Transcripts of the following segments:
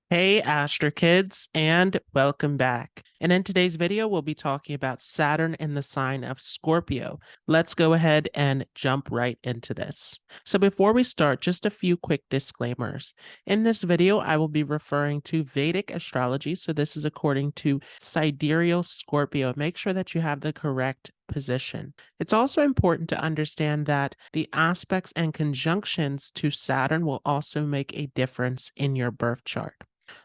Hey Astro Kids, and welcome back. And in today's video, we'll be talking about Saturn in the sign of Scorpio. Let's go ahead and jump right into this. So before we start, just a few quick disclaimers. In this video, I will be referring to Vedic astrology. So this is according to sidereal Scorpio. Make sure that you have the correct position. It's also important to understand that the aspects and conjunctions to Saturn will also make a difference in your birth chart.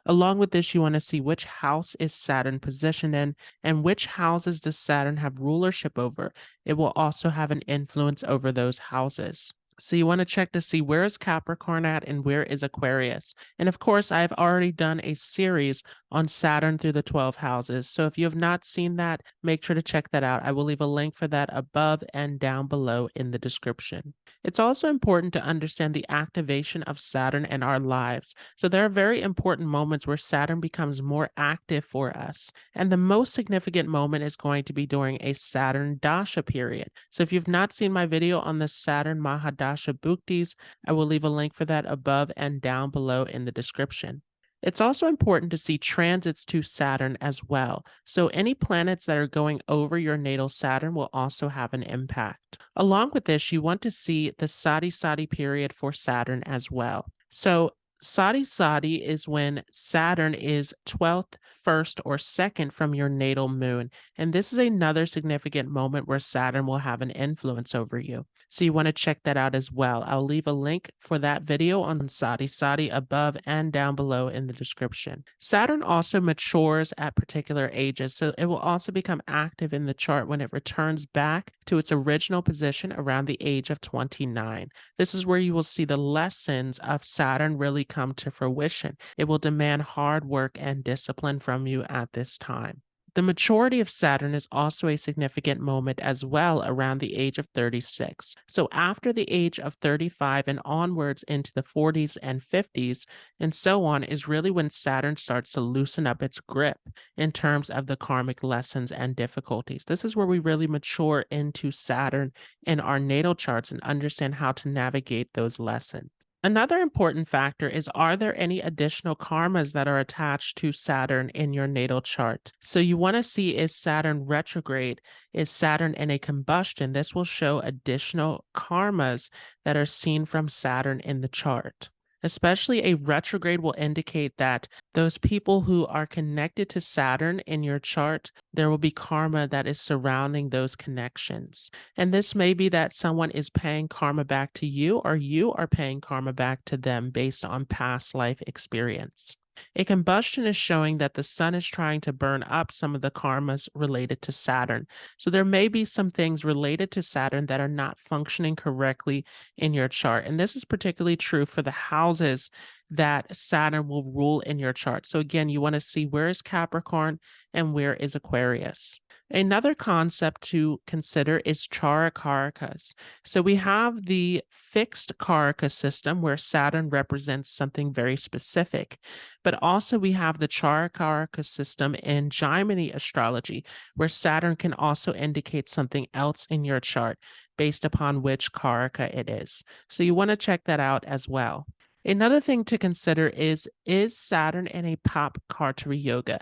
Along with this, you want to see which house is Saturn positioned in and which houses does Saturn have rulership over. It will also have an influence over those houses. So you want to check to see where is Capricorn at and where is Aquarius. And of course, I've already done a series on Saturn through the 12 houses. So if you have not seen that, make sure to check that out. I will leave a link for that above and down below in the description. It's also important to understand the activation of Saturn in our lives. So there are very important moments where Saturn becomes more active for us. And the most significant moment is going to be during a Saturn Dasha period. So if you've not seen my video on the Saturn Mahadasha Bhuktis, I will leave a link for that above and down below in the description. It's also important to see transits to Saturn as well. So any planets that are going over your natal Saturn will also have an impact. Along with this, you want to see the Sadi period for Saturn as well. So Sadi is when Saturn is 12th, 1st, or 2nd from your natal moon. And this is another significant moment where Saturn will have an influence over you. So you want to check that out as well. I'll leave a link for that video on Sadi above and down below in the description. Saturn also matures at particular ages, so it will also become active in the chart when it returns back to its original position around the age of 29. This is where you will see the lessons of Saturn really come to fruition. It will demand hard work and discipline from you at this time. The maturity of Saturn is also a significant moment as well around the age of 36. So after the age of 35 and onwards into the 40s and 50s and so on is really when Saturn starts to loosen up its grip in terms of the karmic lessons and difficulties. This is where we really mature into Saturn in our natal charts and understand how to navigate those lessons. Another important factor is, are there any additional karmas that are attached to Saturn in your natal chart? So you want to see, is Saturn retrograde? Is Saturn in a combustion? This will show additional karmas that are seen from Saturn in the chart. Especially a retrograde will indicate that those people who are connected to Saturn in your chart, there will be karma that is surrounding those connections. And this may be that someone is paying karma back to you, or you are paying karma back to them based on past life experience. A combustion is showing that the sun is trying to burn up some of the karmas related to Saturn. So there may be some things related to Saturn that are not functioning correctly in your chart. And this is particularly true for the houses that Saturn will rule in your chart. So again, you want to see where is Capricorn and where is Aquarius. Another concept to consider is Charakaras. So we have the fixed Karaka system where Saturn represents something very specific, but also we have the Charakaraka system in Gemini astrology where Saturn can also indicate something else in your chart based upon which Karaka it is. So you want to check that out as well. Another thing to consider is Saturn in a Pap Kartari Yoga?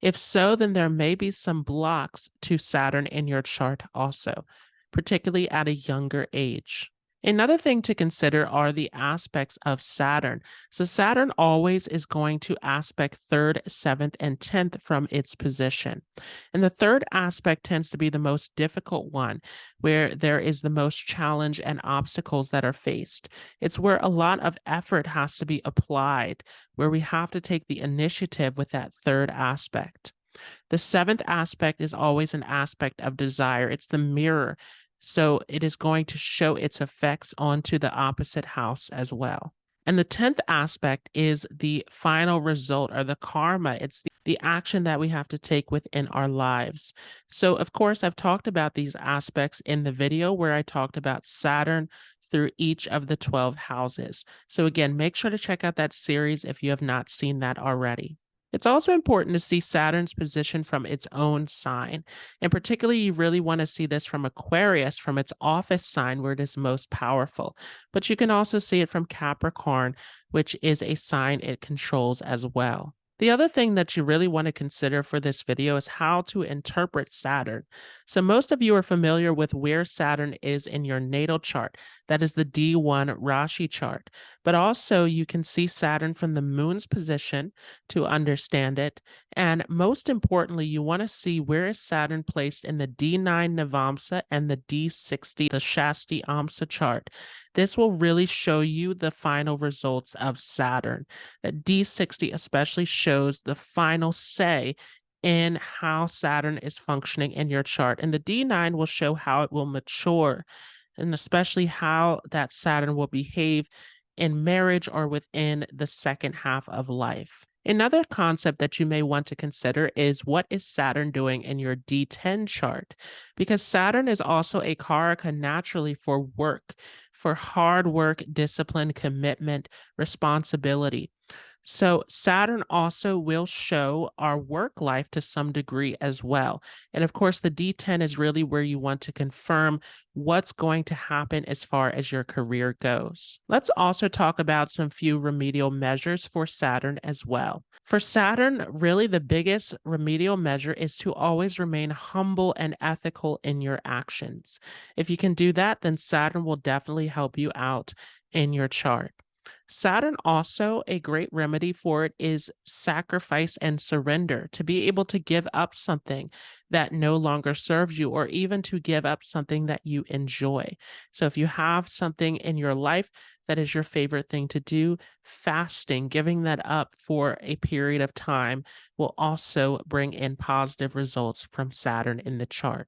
If so, then there may be some blocks to Saturn in your chart also, particularly at a younger age. Another thing to consider are the aspects of Saturn. So Saturn always is going to aspect 3rd, 7th, and 10th from its position. And the third aspect tends to be the most difficult one, where there is the most challenge and obstacles that are faced. It's where a lot of effort has to be applied, where we have to take the initiative with that third aspect. The 7th aspect is always an aspect of desire. It's the mirror. So it is going to show its effects onto the opposite house as well. And the 10th aspect is the final result or the karma. It's the action that we have to take within our lives. So, of course, I've talked about these aspects in the video where I talked about Saturn through each of the 12 houses. So again, make sure to check out that series if you have not seen that already. It's also important to see Saturn's position from its own sign. And particularly, you really want to see this from Aquarius, from its office sign where it is most powerful. But you can also see it from Capricorn, which is a sign it controls as well. The other thing that you really want to consider for this video is how to interpret Saturn. So most of you are familiar with where Saturn is in your natal chart. That is the D1 Rashi chart. But also you can see Saturn from the moon's position to understand it. And most importantly, you want to see where is Saturn placed in the D9 Navamsa and the D60, the Shasti Amsa chart. This will really show you the final results of Saturn. That D60 especially shows the final say in how Saturn is functioning in your chart. And the D9 will show how it will mature, and especially how that Saturn will behave in marriage or within the second half of life. Another concept that you may want to consider is what is Saturn doing in your D10 chart? Because Saturn is also a karaka naturally for work, for hard work, discipline, commitment, responsibility. So Saturn also will show our work life to some degree as well. And of course, the D10 is really where you want to confirm what's going to happen as far as your career goes. Let's also talk about some few remedial measures for Saturn as well. For Saturn, really the biggest remedial measure is to always remain humble and ethical in your actions. If you can do that, then Saturn will definitely help you out in your chart. Saturn also, a great remedy for it is sacrifice and surrender, to be able to give up something that no longer serves you, or even to give up something that you enjoy. So if you have something in your life that is your favorite thing to do, fasting, giving that up for a period of time will also bring in positive results from Saturn in the chart.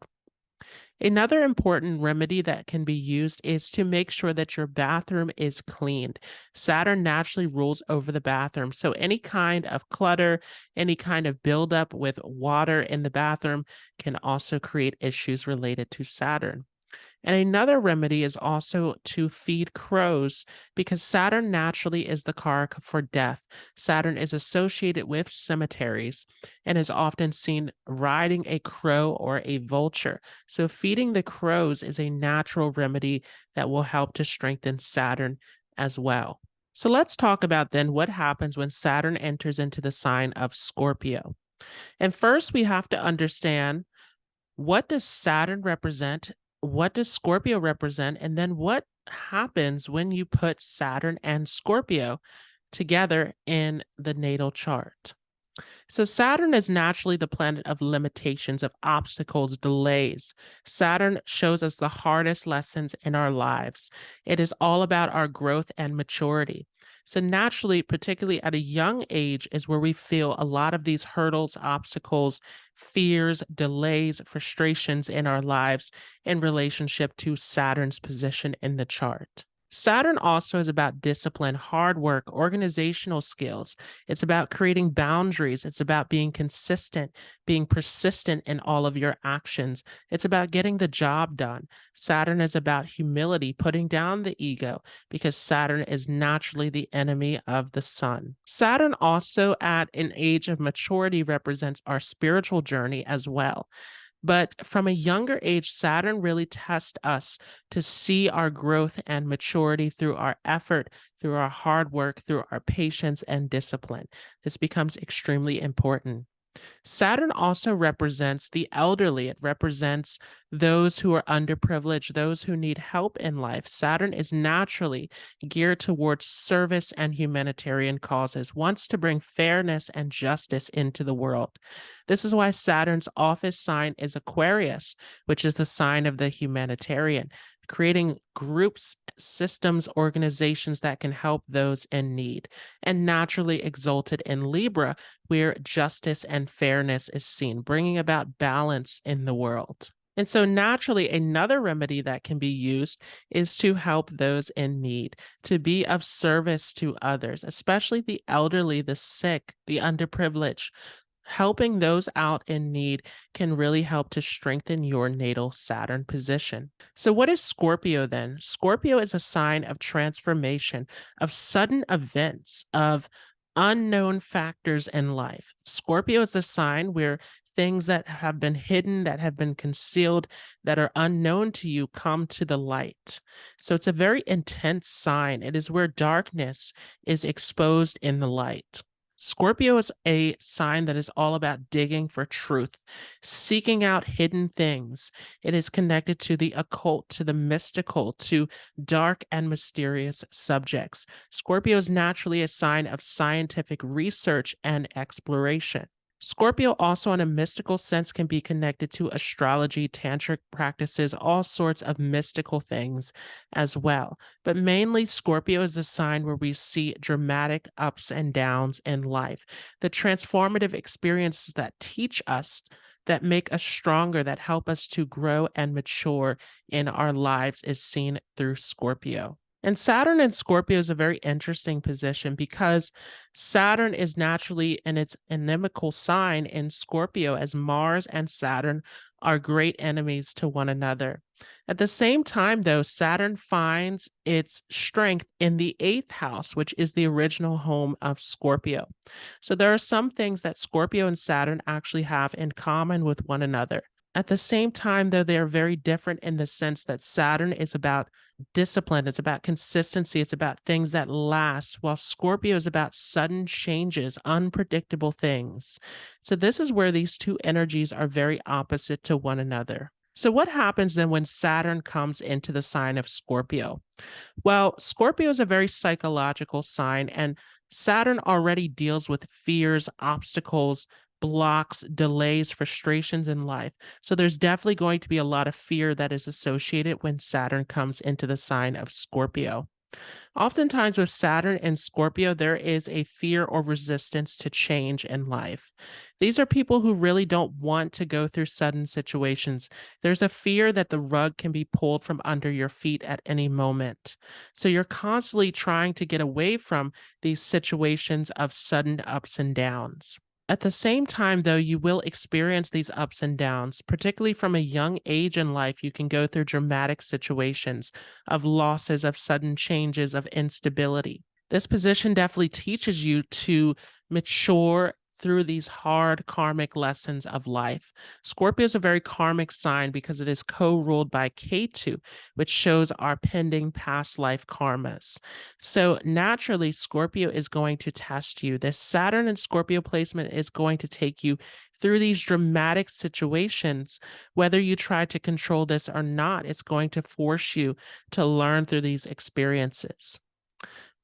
Another important remedy that can be used is to make sure that your bathroom is cleaned. Saturn naturally rules over the bathroom, so any kind of clutter, any kind of buildup with water in the bathroom can also create issues related to Saturn. And another remedy is also to feed crows, because Saturn naturally is the karaka for death. Saturn is associated with cemeteries and is often seen riding a crow or a vulture. So feeding the crows is a natural remedy that will help to strengthen Saturn as well. So let's talk about then what happens when Saturn enters into the sign of Scorpio. And first we have to understand, what does Saturn represent? What does Scorpio represent? And then what happens when you put Saturn and Scorpio together in the natal chart? So Saturn is naturally the planet of limitations, of obstacles, delays. Saturn shows us the hardest lessons in our lives. It is all about our growth and maturity. So naturally, particularly at a young age, is where we feel a lot of these hurdles, obstacles, fears, delays, frustrations in our lives in relationship to Saturn's position in the chart. Saturn also is about discipline, hard work, organizational skills. It's about creating boundaries. It's about being consistent, being persistent in all of your actions. It's about getting the job done. Saturn is about humility, putting down the ego, because Saturn is naturally the enemy of the sun. Saturn also, at an age of maturity, represents our spiritual journey as well. But from a younger age, Saturn really tests us to see our growth and maturity through our effort, through our hard work, through our patience and discipline. This becomes extremely important. Saturn also represents the elderly. It represents those who are underprivileged, those who need help in life. Saturn is naturally geared towards service and humanitarian causes, wants to bring fairness and justice into the world. This is why Saturn's office sign is Aquarius, which is the sign of the humanitarian, creating groups, systems, organizations that can help those in need, and naturally exalted in Libra, where justice and fairness is seen, bringing about balance in the world. And so naturally, another remedy that can be used is to help those in need, to be of service to others, especially the elderly, the sick, the underprivileged. Helping those out in need can really help to strengthen your natal Saturn position. So what is Scorpio then? Scorpio is a sign of transformation, of sudden events, of unknown factors in life. Scorpio is the sign where things that have been hidden, that have been concealed, that are unknown to you come to the light. So it's a very intense sign. It is where darkness is exposed in the light. Scorpio is a sign that is all about digging for truth, seeking out hidden things. It is connected to the occult, to the mystical, to dark and mysterious subjects. Scorpio is naturally a sign of scientific research and exploration. Scorpio also, in a mystical sense, can be connected to astrology, tantric practices, all sorts of mystical things as well. But mainly, Scorpio is a sign where we see dramatic ups and downs in life, the transformative experiences that teach us, that make us stronger, that help us to grow and mature in our lives, is seen through Scorpio. And Saturn in Scorpio is a very interesting position because Saturn is naturally in its inimical sign in Scorpio, as Mars and Saturn are great enemies to one another. At the same time, though, Saturn finds its strength in the eighth house, which is the original home of Scorpio. So there are some things that Scorpio and Saturn actually have in common with one another. At the same time, though, they are very different in the sense that Saturn is about discipline, it's about consistency, it's about things that last, while Scorpio is about sudden changes, unpredictable things. So, this is where these two energies are very opposite to one another. So, what happens then when Saturn comes into the sign of Scorpio? Well, Scorpio is a very psychological sign, and Saturn already deals with fears, obstacles, blocks, delays, frustrations in life. So there's definitely going to be a lot of fear that is associated when Saturn comes into the sign of Scorpio. Oftentimes, with Saturn and Scorpio, there is a fear or resistance to change in life. These are people who really don't want to go through sudden situations. There's a fear that the rug can be pulled from under your feet at any moment. So you're constantly trying to get away from these situations of sudden ups and downs. At the same time, though, you will experience these ups and downs, particularly from a young age in life. You can go through dramatic situations of losses, of sudden changes, of instability. This position definitely teaches you to mature through these hard karmic lessons of life. Scorpio is a very karmic sign because it is co-ruled by Ketu, which shows our pending past life karmas. So naturally, Scorpio is going to test you. This Saturn and Scorpio placement is going to take you through these dramatic situations. Whether you try to control this or not, it's going to force you to learn through these experiences.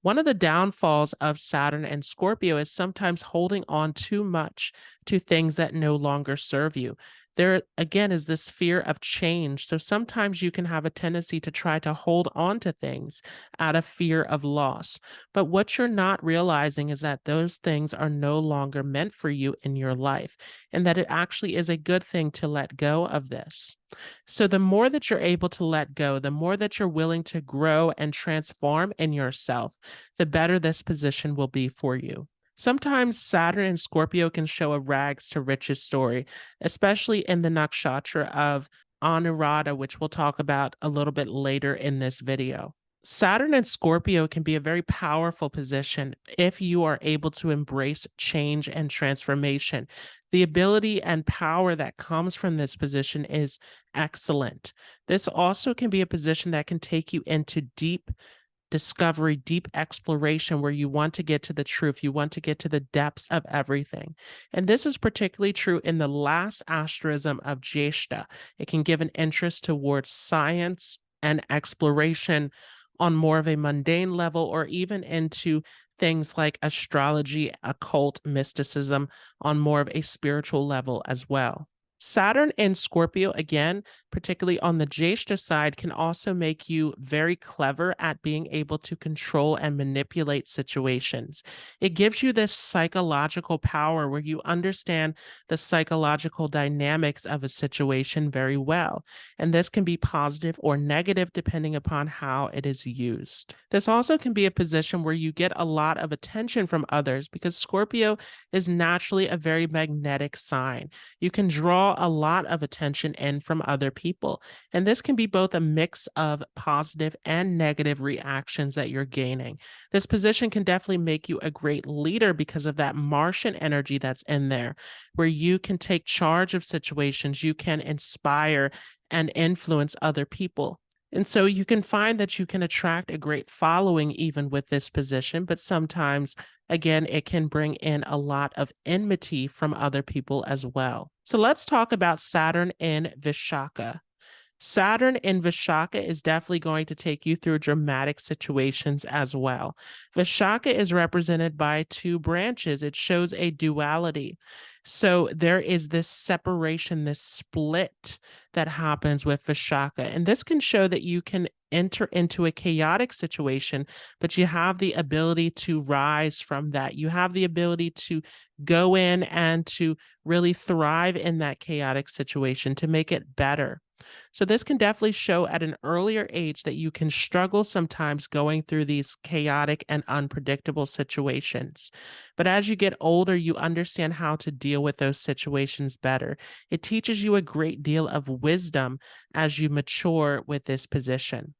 One of the downfalls of Saturn and Scorpio is sometimes holding on too much to things that no longer serve you. There, again, is this fear of change. So sometimes you can have a tendency to try to hold on to things out of fear of loss. But what you're not realizing is that those things are no longer meant for you in your life, and that it actually is a good thing to let go of this. So the more that you're able to let go, the more that you're willing to grow and transform in yourself, the better this position will be for you. Sometimes Saturn and Scorpio can show a rags to riches story, especially in the nakshatra of Anuradha, which we'll talk about a little bit later in this video. Saturn and Scorpio can be a very powerful position if you are able to embrace change and transformation. The ability and power that comes from this position is excellent. This also can be a position that can take you into deep discovery, deep exploration, where you want to get to the truth, you want to get to the depths of everything. And this is particularly true in the last asterism of jyeshta. It can give an interest towards science and exploration on more of a mundane level, or even into things like astrology, occult, mysticism on more of a spiritual level as well. Saturn in Scorpio, again, particularly on the jyeshta side, can also make you very clever at being able to control and manipulate situations. It gives you this psychological power where you understand the psychological dynamics of a situation very well. And this can be positive or negative depending upon how it is used. This also can be a position where you get a lot of attention from others because Scorpio is naturally a very magnetic sign. You can draw draw a lot of attention in from other people. And this can be both a mix of positive and negative reactions that you're gaining. This position can definitely make you a great leader because of that Martian energy that's in there, where you can take charge of situations, you can inspire and influence other people. And so you can find that you can attract a great following even with this position, but sometimes, again, it can bring in a lot of enmity from other people as well. So let's talk about Saturn in Vishakha. Saturn in Vishakha is definitely going to take you through dramatic situations as well. Vishakha is represented by two branches. It shows a duality. So there is this separation, this split that happens with Vishakha. And this can show that you can enter into a chaotic situation, but you have the ability to rise from that. You have the ability to go in and to really thrive in that chaotic situation to make it better. So this can definitely show at an earlier age that you can struggle sometimes going through these chaotic and unpredictable situations. But as you get older, you understand how to deal with those situations better. It teaches you a great deal of wisdom as you mature with this position.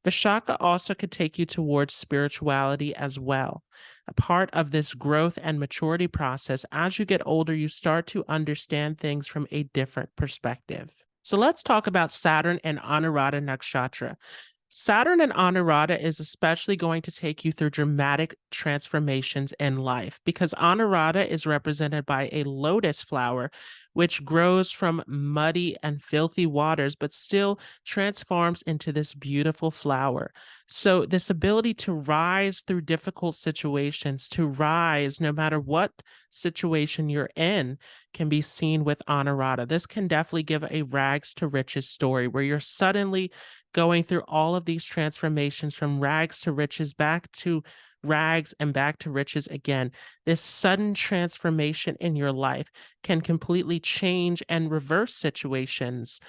Vishakha also could take you towards spirituality as well. A part of this growth and maturity process, as you get older, you start to understand things from a different perspective. So let's talk about Saturn and Anuradha Nakshatra. Saturn and Anuradha is especially going to take you through dramatic transformations in life because Anuradha is represented by a lotus flower, which grows from muddy and filthy waters, but still transforms into this beautiful flower. So, this ability to rise through difficult situations, to rise no matter what situation you're in, can be seen with Anuradha. This can definitely give a rags to riches story where you're suddenly going through all of these transformations from rags to riches, back to rags and back to riches again. This sudden transformation in your life can completely change and reverse situations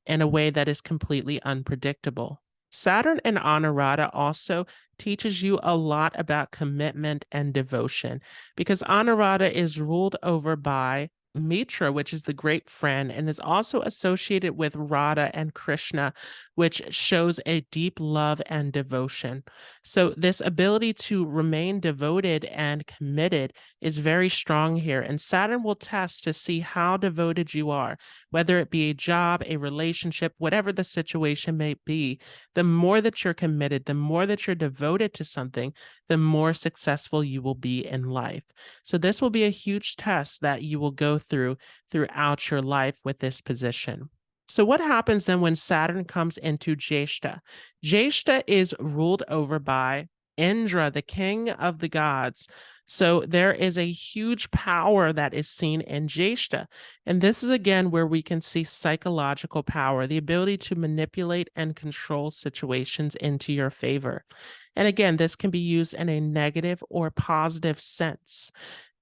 in a way that is completely unpredictable. Saturn and Anuradha also teaches you a lot about commitment and devotion because Anuradha is ruled over by Mitra, which is the great friend, and is also associated with Radha and Krishna, which shows a deep love and devotion. So, this ability to remain devoted and committed is very strong here. And Saturn will test to see how devoted you are, whether it be a job, a relationship, whatever the situation may be. The more that you're committed, the more that you're devoted to something, the more successful you will be in life. So, this will be a huge test that you will go through throughout your life with this position. So what happens then when Saturn comes into jyeshta? Jyeshta is ruled over by Indra, the king of the gods. So there is a huge power that is seen in jyeshta. And this is again where we can see psychological power, the ability to manipulate and control situations into your favor. And again, this can be used in a negative or positive sense.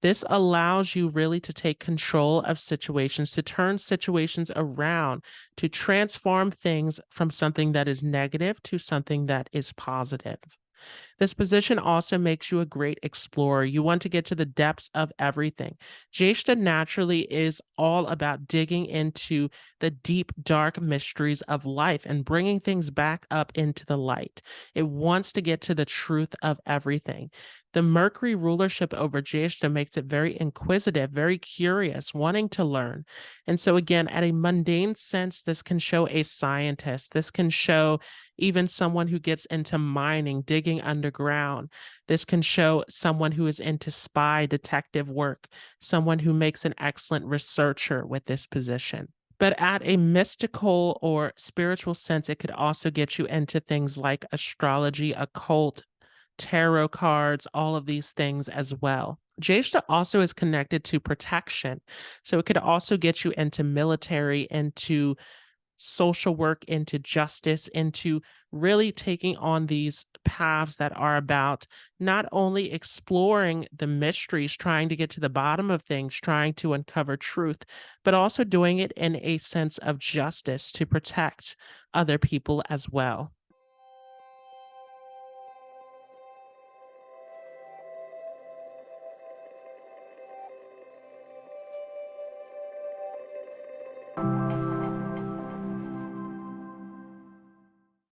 This allows you really to take control of situations, to turn situations around, to transform things from something that is negative to something that is positive. This position also makes you a great explorer. You want to get to the depths of everything. Jyeshta naturally is all about digging into the deep, dark mysteries of life and bringing things back up into the light. It wants to get to the truth of everything. The Mercury rulership over Jyeshta makes it very inquisitive, very curious, wanting to learn. And so, again, at a mundane sense, this can show a scientist. This can show even someone who gets into mining, digging underground. This can show someone who is into spy detective work, someone who makes an excellent researcher with this position. But at a mystical or spiritual sense, it could also get you into things like astrology, occult, tarot cards, all of these things as well. Jyeshta also is connected to protection. So it could also get you into military, into social work, into justice, into really taking on these paths that are about not only exploring the mysteries, trying to get to the bottom of things, trying to uncover truth, but also doing it in a sense of justice to protect other people as well.